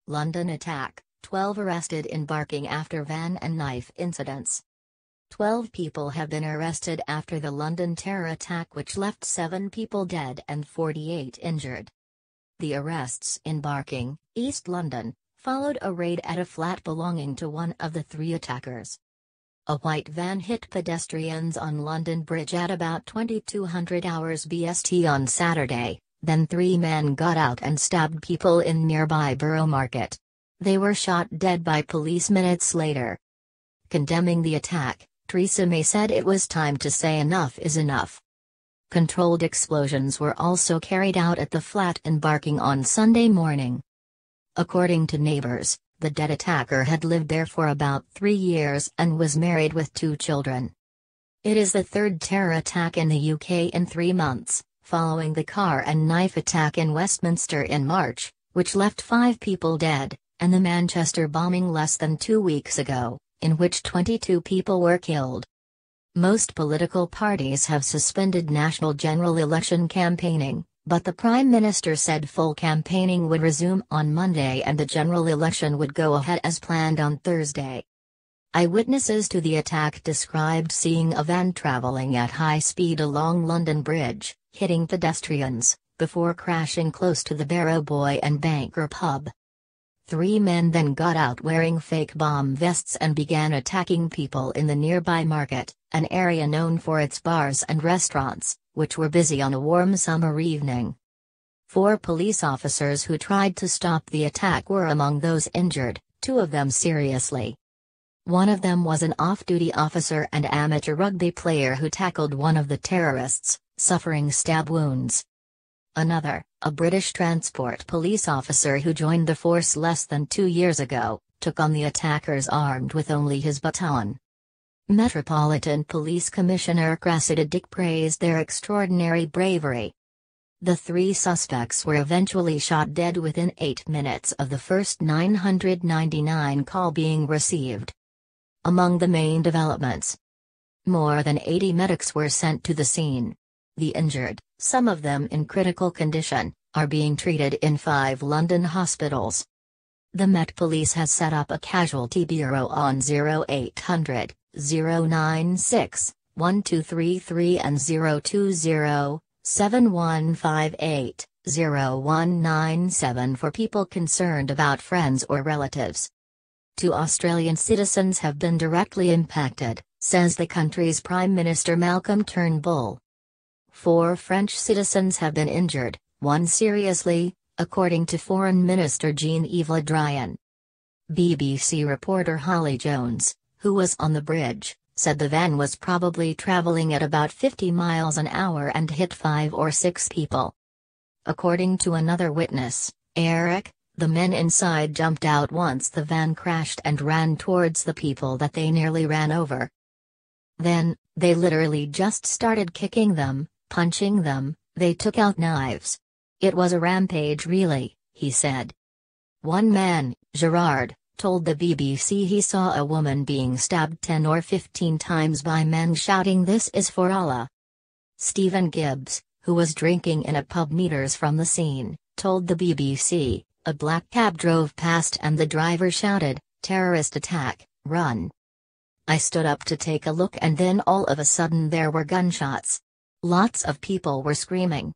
London attack, 12 arrested in Barking after van and knife incidents. 12 people have been arrested after the London terror attack which left 7 people dead and 48 injured. The arrests in Barking, East London, followed a raid at a flat belonging to one of the 3 attackers. A white van hit pedestrians on London Bridge at about 2200 hours BST on Saturday, then 3 men got out and stabbed people in nearby Borough Market. They were shot dead by police minutes later. Condemning the attack, Theresa May said it was time to say enough is enough. Controlled explosions were also carried out at the flat in Barking on Sunday morning. According to neighbors, the dead attacker had lived there for about 3 years and was married with 2 children. It is the 3rd terror attack in the UK in 3 months, following the car and knife attack in Westminster in March, which left 5 people dead, and the Manchester bombing less than 2 weeks ago, in which 22 people were killed. Most political parties have suspended national general election campaigning, but the Prime Minister said full campaigning would resume on Monday and the general election would go ahead as planned on Thursday. Eyewitnesses to the attack described seeing a van travelling at high speed along London Bridge, hitting pedestrians, before crashing close to the Barrow Boy and Banker pub. 3 men then got out wearing fake bomb vests and began attacking people in the nearby market, an area known for its bars and restaurants, which were busy on a warm summer evening. 4 police officers who tried to stop the attack were among those injured, 2 of them seriously. One of them was an off-duty officer and amateur rugby player who tackled one of the terrorists, suffering stab wounds. Another, a British transport police officer who joined the force less than 2 years ago, took on the attackers armed with only his baton. Metropolitan Police Commissioner Cressida Dick praised their extraordinary bravery. The 3 suspects were eventually shot dead within 8 minutes of the first 999 call being received. Among the main developments, more than 80 medics were sent to the scene. The injured, some of them in critical condition, are being treated in 5 London hospitals. The Met Police has set up a casualty bureau on 0800 096 1233 and 020 7158 0197 for people concerned about friends or relatives. 2 Australian citizens have been directly impacted, says the country's Prime Minister Malcolm Turnbull. 4 French citizens have been injured, 1 seriously, according to Foreign Minister Jean-Yves Le Drian. BBC reporter Holly Jones, who was on the bridge, said the van was probably travelling at about 50 miles an hour and hit 5 or 6 people. According to another witness, Eric, the men inside jumped out once the van crashed and ran towards the people that they nearly ran over. Then, they literally just started kicking them, punching them, they took out knives. It was a rampage really, he said. One man, Gerard, told the BBC he saw a woman being stabbed 10 or 15 times by men shouting "This is for Allah." Stephen Gibbs, who was drinking in a pub meters from the scene, told the BBC, a black cab drove past and the driver shouted, "Terrorist attack, run." I stood up to take a look and then all of a sudden there were gunshots. Lots of people were screaming.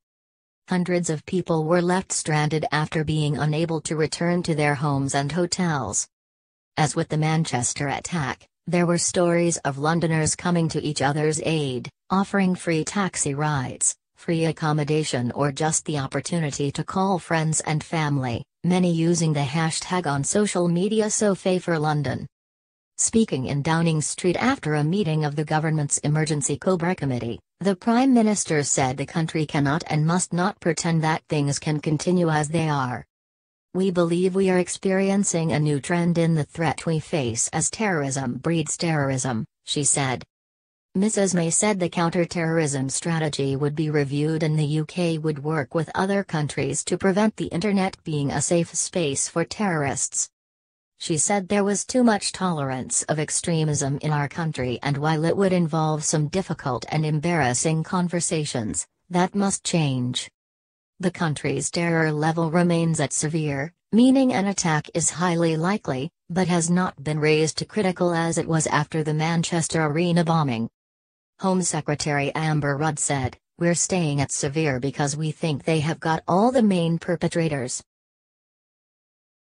Hundreds of people were left stranded after being unable to return to their homes and hotels. As with the Manchester attack, there were stories of Londoners coming to each other's aid, offering free taxi rides, free accommodation or just the opportunity to call friends and family, many using the hashtag on social media #SoFaForLondon. Speaking in Downing Street after a meeting of the government's Emergency Cobra Committee, the Prime Minister said the country cannot and must not pretend that things can continue as they are. "We believe we are experiencing a new trend in the threat we face as terrorism breeds terrorism," she said. Mrs May said the counter-terrorism strategy would be reviewed and the UK would work with other countries to prevent the internet being a safe space for terrorists. She said there was too much tolerance of extremism in our country and while it would involve some difficult and embarrassing conversations, that must change. The country's terror level remains at severe, meaning an attack is highly likely, but has not been raised to critical as it was after the Manchester Arena bombing. Home Secretary Amber Rudd said, "We're staying at severe because we think they have got all the main perpetrators.